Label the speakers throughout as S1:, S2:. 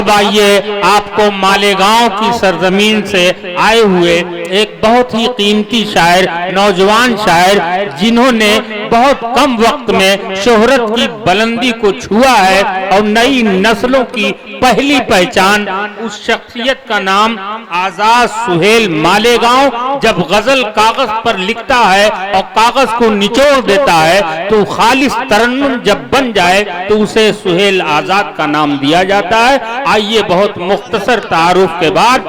S1: अब आइए आपको मालेगांव की सरजमीन से आए हुए एक बहुत ही कीमती शायर, नौजवान शायर, जिन्होंने बहुत कम वक्त में शोहरत की बुलंदी को छुआ है और नई नस्लों की पहली पहचान, उस शख्सियत का नाम आजाद सुहेल मालेगांव जब गजल कागज पर लिखता है और कागज को निचोड़ देता है तो खालिस तरन्नुम जब बन जाए तो उसे सुहेल आजाद का नाम दिया जाता है। आइए बहुत मुख्तसर तारुफ के बाद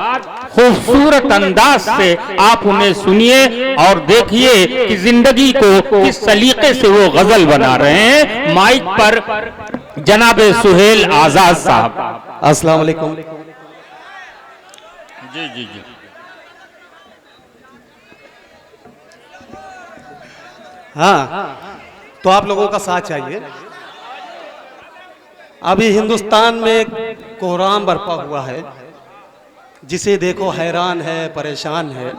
S1: खूबसूरत अंदाज से आप उन्हें सुनिए और देखिए कि जिंदगी को किस सलीके से वो गजल बना रहे हैं। माइक पर जनाबे सुहेल आजाद साहब।
S2: अस्सलाम वालेकुम।
S1: जी जी जी।
S2: हाँ, तो आप लोगों का साथ चाहिए। अभी हिंदुस्तान में कोहराम बरपा हुआ है, जिसे देखो हैरान है, परेशान है।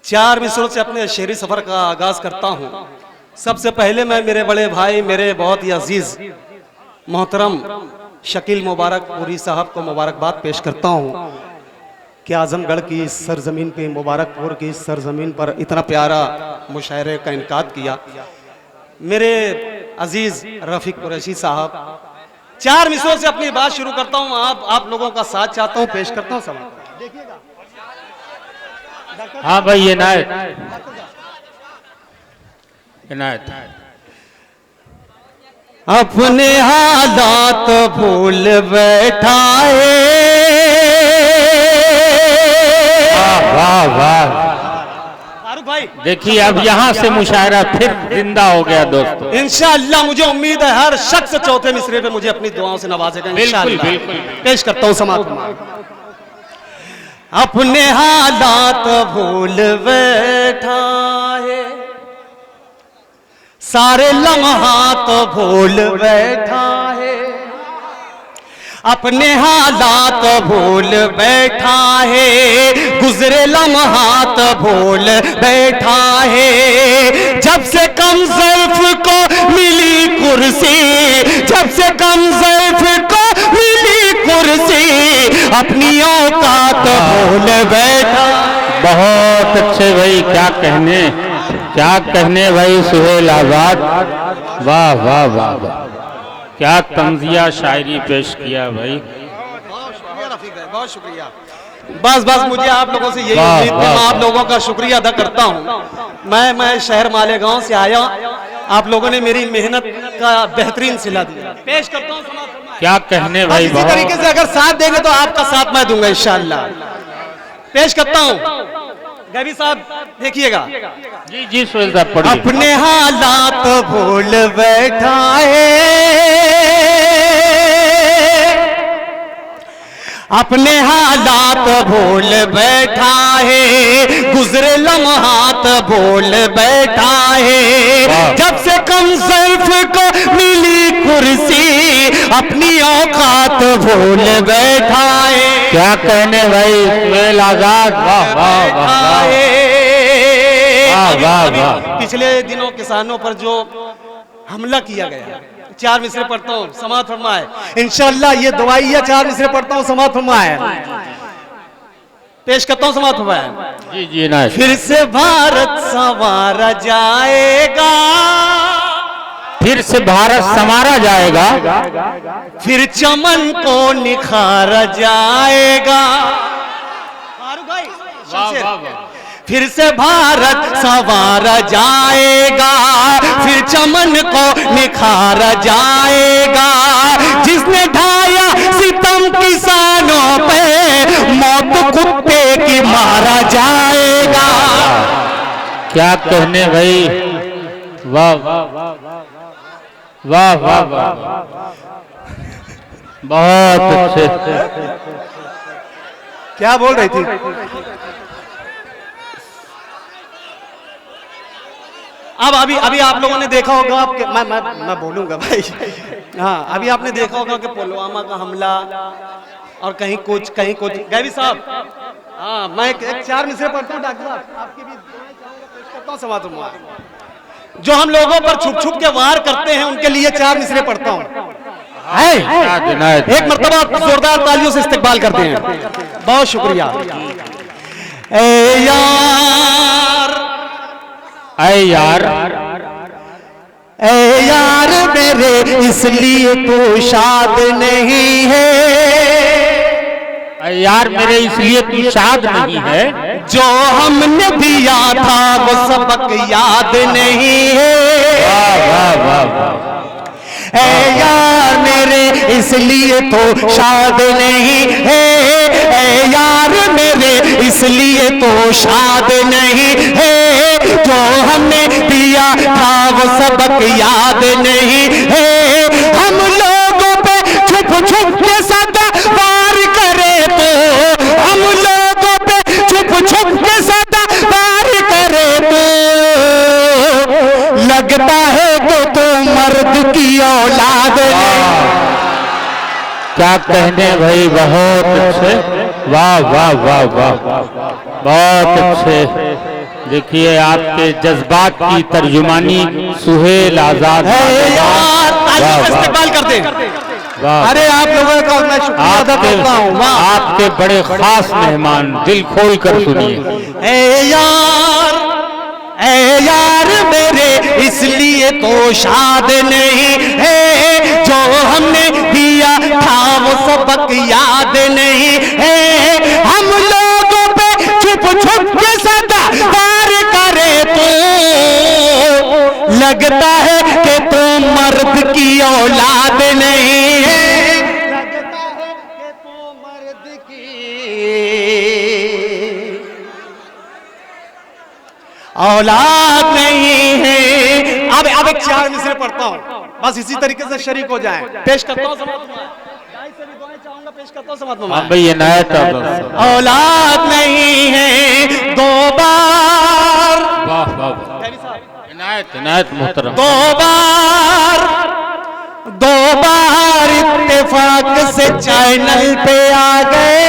S2: 4 मिसरों से अपने शेरी सफर का आगाज करता हूँ। सबसे पहले मैं मेरे बड़े भाई, मेरे बहुत ही अजीज मोहतरम शकील मुबारकपुरी साहब को मुबारकबाद पेश करता हूँ कि आजमगढ़ की इस सरजमीन पे, मुबारकपुर की इस सरजमीन पर इतना प्यारा मुशायरे का इनकाद किया। मेरे अजीज रफीक कुरैशी साहब, 4 मिसरों से अपनी बात शुरू करता हूँ। आप लोगों का साथ चाहता हूँ, पेश करता हूँ। समाज देखिएगा।
S1: हाँ भाई, इनायत इनायत।
S2: अपने हालात भूल बैठा है।
S1: वाह वाह।
S2: फारूक भाई
S1: देखिए अब यहाँ से मुशायरा फिर जिंदा हो गया दोस्तों।
S2: इंशाअल्लाह मुझे उम्मीद है हर शख्स चौथे मिसरे पे मुझे अपनी दुआओं से नवाजेगा इंशाअल्लाह।
S1: बिल्कुल।
S2: पेश करता हूँ समाज। अपने हालात भूल बैठा है, सारे लम्हात भूल बैठा है। अपने हालात भूल बैठा है, गुजरे लम्हात भूल बैठा है। जब से कम ज़र्फ को मिली कुर्सी, जब से कम ज़र्फ को मिली कुर्सी, अपनी औकात भूल बैठा।
S1: बहुत अच्छे भाई, क्या कहने भाई सुहेल आजाद। वाह वाह वाह वाह, क्या तंजिया शायरी पेश किया भाई।
S2: बहुत शुक्रिया। बस मुझे आप लोगों से यही उम्मीद थी। मैं आप लोगों का शुक्रिया अदा करता हूँ। मैं शहर मालेगांव से आया, आप लोगों ने मेरी मेहनत का बेहतरीन सिला दिया। पेश करता हूँ।
S1: क्या कहने भाई।
S2: इसी तरीके से अगर साथ देंगे तो आपका साथ मैं दूंगा इंशाअल्लाह। पेश करता हूँ। गैबी साहब देखिएगा।
S1: जी जी सुहेल साहब पढ़िए।
S2: अपने हालात भूल बैठा है, अपने हालात भूल बैठा है, गुजरे लम्हात भूल बैठा है। जब से कम ज़र्फ को मिली कुर्सी, अपनी औकात भूल बैठा है।
S1: क्या कहने भाई सुहेल आजाद। वाह वाह वाह वाह वाह।
S2: पिछले दिनों किसानों पर जो हमला किया गया, 4 मिसरे पढ़ता हूँ, समाअत फरमाए। इंशाअल्लाह ये दुआई है, 4 मिसरे पढ़ता हूँ, समाअत फरमाए। पेश करता हूँ, समाअत फरमाए।
S1: जी जी ना।
S2: फिर से भारत संवारा जाएगा,
S1: फिर से भारत संवारा जाएगा,
S2: फिर चमन को निखारा जाएगा। फिर से भारत संवारा जाएगा, फिर चमन को निखारा जाएगा। जिसने ढाया सितम किसानों पे, मौत कुत्ते की मारा जाएगा।
S1: क्या कहने भाई। वाह वाह वाह वाह वाह, बहुत अच्छे।
S2: क्या बोल रही थी। अब अभी आप लोगों ने देखा होगा, आपके मैं बोलूंगा भाई। हाँ, अभी आपने देखा होगा कि पुलवामा का हमला और कहीं कुछ गैबी साहब। हाँ, मैं एक 4 मिसरे पढ़ता हूँ डॉक्टर साहब, आपकी भी करता हूँ समाअत। जो हम लोगों पर छुप छुप के वार करते हैं उनके लिए 4 मिसरे पढ़ता हूँ। है?
S1: इनायत।
S2: एक मर्तबा जोरदार तालियों से इस्तकबाल करते हैं। बहुत शुक्रिया। ए यार,
S1: ऐ यार,
S2: ए यार मेरे इसलिए तू शाद नहीं है,
S1: ऐ यार मेरे इसलिए तू शाद नहीं है,
S2: जो हमने दिया था वो सबक याद नहीं है।
S1: वाह वाह वाह वाह।
S2: ए यार मेरे इसलिए तो शाद नहीं है, ए यार मेरे इसलिए तो शाद नहीं है, जो हमने दिया था वो सबक याद नहीं है। हम लोगों पे छुप छुप के सदा वार करे तो, हम लोगों पे छुप छुप के सदा वार करे तो, लगता है कि तो मर्द की औलाद नहीं।
S1: क्या कहने भाई, बहुत अच्छे, वाह वाह वाह वाह, बहुत अच्छे। देखिए आपके जज्बात की तर्जुमानी सुहेल आजाद।
S2: है यार, तालियों
S1: वाह,
S2: से
S1: वाह।
S2: इस्तेमाल कर दे।
S1: वाह,
S2: अरे आप लोगों का मैं शुक्रिया अदा करता हूँ। वाह।
S1: आपके बड़े खास मेहमान, दिल खोल कर सुनिए।
S2: ए यार, ए यार मेरे इसलिए तो शाद नहीं है, जो हमने दिया था वो सबक याद नहीं है। हम लोगों पे छुप छुप के सदा वार करे तो, लगता है कि तो मर्द की औलाद नहीं है, लगता है कि तो मर्द की औलाद नहीं है। अब एक चार मिसरे पढ़ता हूँ, बस इसी तरीके से शरीक हो जाएं। पेश करता हूँ समाज में, से भी दुआएं चाहूंगा, पेश करता हूँ समाज में।
S1: हाँ भाई इनायत।
S2: औलाद नहीं है दो बार,
S1: वाह वाह, इनायत इनायत मोहतरम।
S2: दो बार इत्तेफाक से चैनल पे आ गए,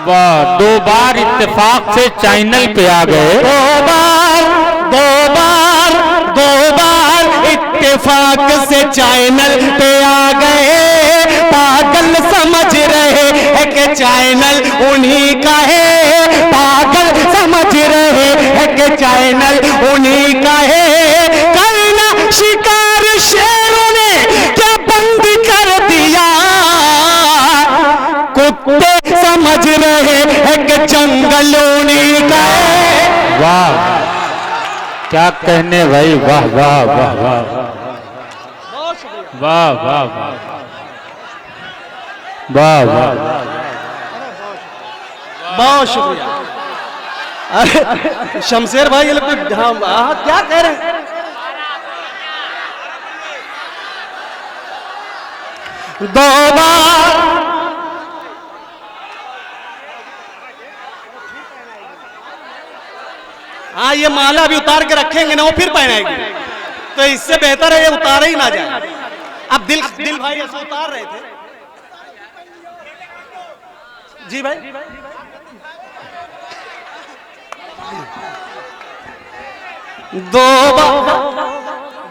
S1: वाह, 2 बार इत्तेफाक से चैनल पे आ गए।
S2: दो बार इत्तेफाक से चैनल पे आ गए। पागल समझ रहे हैं कि चैनल उन्हीं का है, पागल समझ रहे हैं कि चैनल उन्हीं का है। करना शिकार शेरों ने क्या बंद कर दिया, कुत्ते समझ रहे हैं कि जंगल उन्हीं का है।
S1: वाह, क्या कहने भाई, वाह वाह वाह वाह वाह वाह वाह वाह।
S2: बहुत शुक्रिया। अरे शमशेर भाई ये लोग क्या कह रहे हैं? दो बार हाँ, ये माला भी उतार के रखेंगे ना, वो फिर पहनाएगी, तो इससे बेहतर है ये उतारे ही ना जाए। अब दिल भाई ऐसे उतार रहे थे। जी भाई, दो बार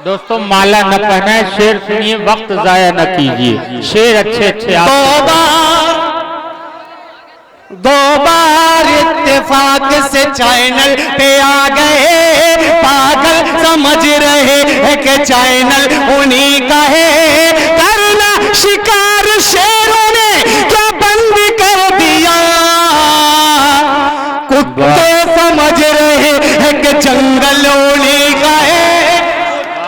S1: दोस्तों माला न पहनाए, शेर सुनिए, वक्त जाया न कीजिए, शेर अच्छे अच्छे
S2: दो बार इत्तेफाक से चैनल पे आ गए। पागल समझ रहे हैं कि चैनल उन्हीं का है। करना शिकार शेरों ने क्या बंद कर दिया, कुत्ते समझ रहे हैं कि जंगल उन्हीं का है।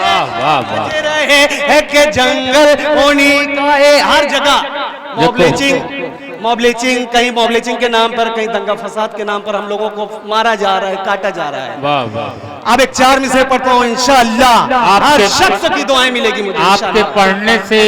S1: वाह वाह,
S2: रहे हैं कि जंगल उन्हीं का है। हर जगह मॉब लिंचिंग, कहीं मॉब लिंचिंग के नाम पर, कहीं दंगा फसाद के नाम पर हम लोगों को मारा जा रहा है, काटा जा रहा है।
S1: वाह वाह।
S2: अब एक 4 मिसरे पढ़ता हूँ, इंशाअल्लाह हर शख्स की दुआएं मिलेगी मुझे।
S1: आपके पढ़ने से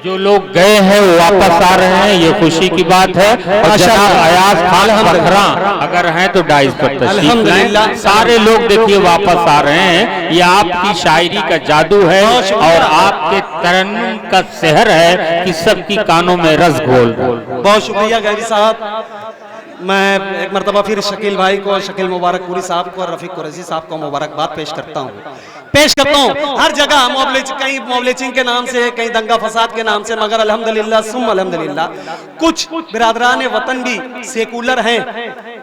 S1: जो लोग गए हैं वो वापस आ रहे हैं, ये खुशी की बात है। और जनाब अयाज खान बखरा अगर हैं तो डाइस पर तशरीफ लाएं। सारे लोग देखिए वापस आ रहे हैं, ये आपकी शायरी का जादू है और आपके तरन्नुम का सेहर है कि सबकी कानों में रस घोल।
S2: बहुत शुक्रिया गैरी साहब। मैं एक मरतबा फिर शकील भाई को, शकील मुबारकपुरी साहब को और रफीक कुरैशी साहब को मुबारकबाद पेश करता हूँ। पेश करता हूँ। हर जगह कहीं मोबलेचिंग के नाम से, कहीं दंगा फसाद के नाम से, मगर अल्हम्दुलिल्लाह सुम्मा अल्हम्दुलिल्लाह कुछ बिरादरान वतन भी सेकुलर हैं,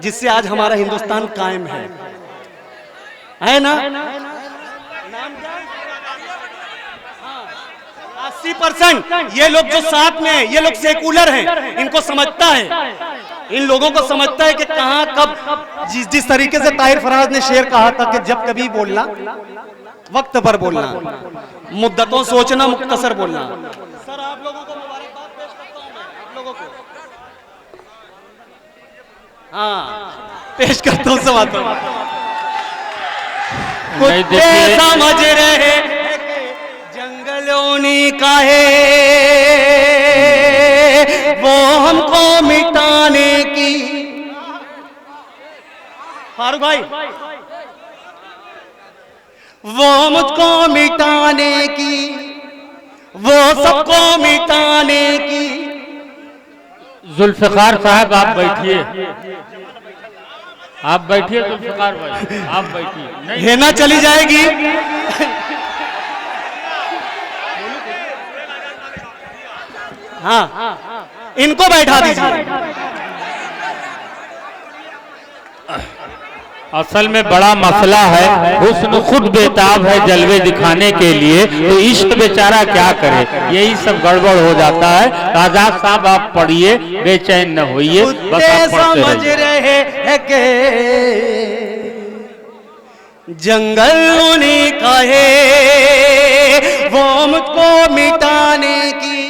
S2: जिससे आज हमारा हिंदुस्तान कायम है ना? 80% ये लोग जो साथ में हैं, ये लोग सेकुलर हैं, इनको समझता है, इन लोगों को समझता है कि कहां कब जिस तरीके से ताहिर फराज ने शेर कहा था कि जब कभी बोलना वक्त पर बोलना, मुद्दतों सोचना, मुख्तसर बोलना। सर आप लोगों को मुबारकबाद पेश करता हूं मैं, आप लोगों को पेश करता हूं समाता हूं। कुत्ते समझ रहे जंगलों ने काहे वो हमको मिटाने की। फारूक भाई, वो मुझको मिटाने की, वो सबको मिटाने की।
S1: जुल्फिकार साहब आप बैठिए, आप बैठिए जुल्फिकार भाई, आप बैठिए।
S2: है ना, चली जाएगी। हाँ, इनको बैठा दीजिए।
S1: असल में बड़ा मसला है, हुस्न खुद बेताब है जलवे दिखाने के लिए, तो इश्क बेचारा क्या करे, यही सब गड़बड़ हो जाता है। आजाद साहब आप पढ़िए, बेचैन न होइए, बस आप पढ़ते
S2: समझ रहे हैं कि जंगल ने कहे वो मुझको मिटाने की,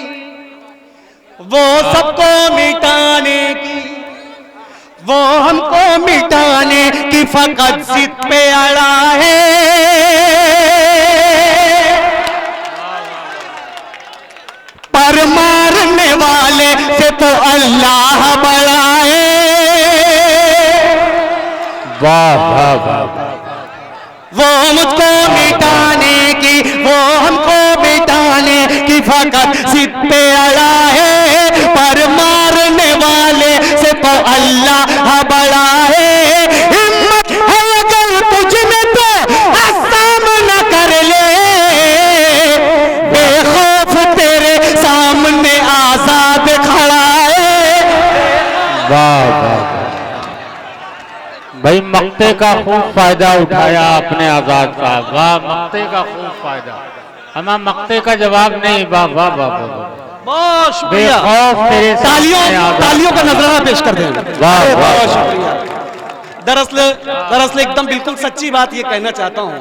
S2: वो सबको मिटाने की, वो हमको मिटाने की फकत जिद पे अड़ा है। पर मारने वाले से तो अल्लाह बड़ा है।
S1: वाह वाह वाह।
S2: वो मुझको मिटाने की, वो हमको मिटाने की फकत जिद पे अड़ा है। पर मारने वाले से तो अल्लाह बड़ा है। हिम्मत है अगर तुझ में तो सामना कर ले, बेखौफ तेरे सामने आजाद खड़ा है।
S1: वाह वाह भाई, मक्ते का खूब फायदा उठाया आपने आजाद साहब, वाह मक्ते का खूब फायदा। हमारा मक्ते का जवाब नहीं, वाह वाह वाह वाह।
S2: बहुत शुक्रिया,
S1: तालियों
S2: का नजराना पेश कर दें।
S1: वाह
S2: बहुत शुक्रिया। दरअसल एकदम बिल्कुल सच्ची बात ये कहना चाहता हूँ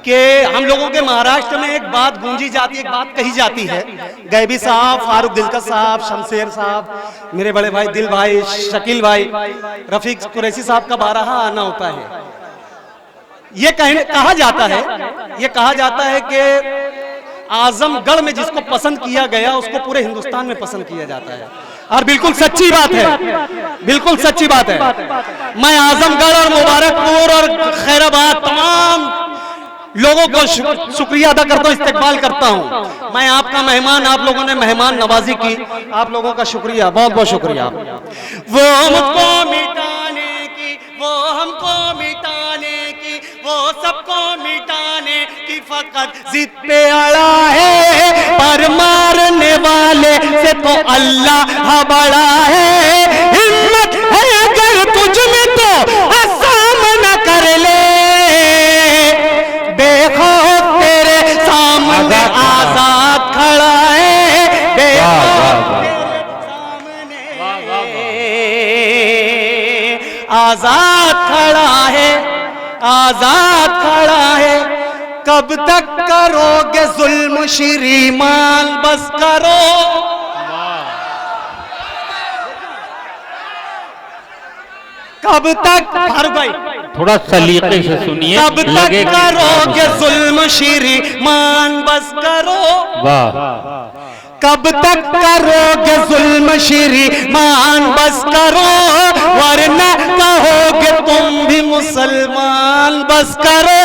S2: कि हम लोगों के महाराष्ट्र में एक बात गूंजी जाती है, एक बात कही जाती है। गैबी साहब, फारूक दिलकश साहब, शमशेर साहब, मेरे बड़े भाई दिल भाई, शकील भाई, रफीक कुरैशी साहब का बारहा आना होता है। ये कहा जाता है कि आजमगढ़ में जिसको पसंद किया गया उसको पूरे हिंदुस्तान में पसंद किया जाता है, और बिल्कुल सच्ची बात है, बिल्कुल सच्ची बात है। मैं आजमगढ़ और मुबारकपुर और खैराबाद तमाम लोगों को शुक्रिया अदा करता हूँ, इस्तेकबाल करता हूँ। मैं आपका मेहमान, आप लोगों ने मेहमान नवाजी की, आप लोगों का शुक्रिया, बहुत बहुत शुक्रिया। वो हमको मिटाने की, वो हमको मिटाने की, वो सबको मिटाने की फकत जिद पे अड़ा है। पर मारने वाले से तो अल्लाह बड़ा है। हिम्मत है अगर तुझ में तो सामना कर ले, बेखौफ तेरे सामने आजाद खड़ा है। बेखौफ आजाद खड़ा है, आजाद खड़ा है। कब तक करोगे जुल्म श्रीमान, बस करो। कब तक, फारूक भाई
S1: थोड़ा सलीके से सुनिए।
S2: कब तक करोगे जुल्म श्रीमान, बस करो।
S1: वाह।
S2: कब तक करोगे जुल्म श्रीमान, बस करो। वरना कहोगे तुम भी मुसलमान, बस करो।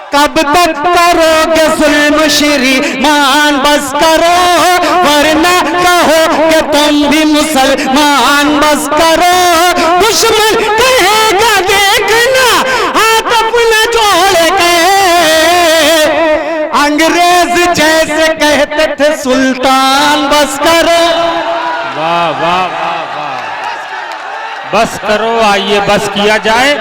S2: कब तक करोगे जुल्म श्रीमान, बस करो। वरना कहोगे तुम भी मुसलमान, बस करो। दुश्मन कहेगा देखना हाथ अपना कहते थे सुल्तान बस करो।
S1: वाह वाह वाह वाह, बस करो, आइए बस किया जाए।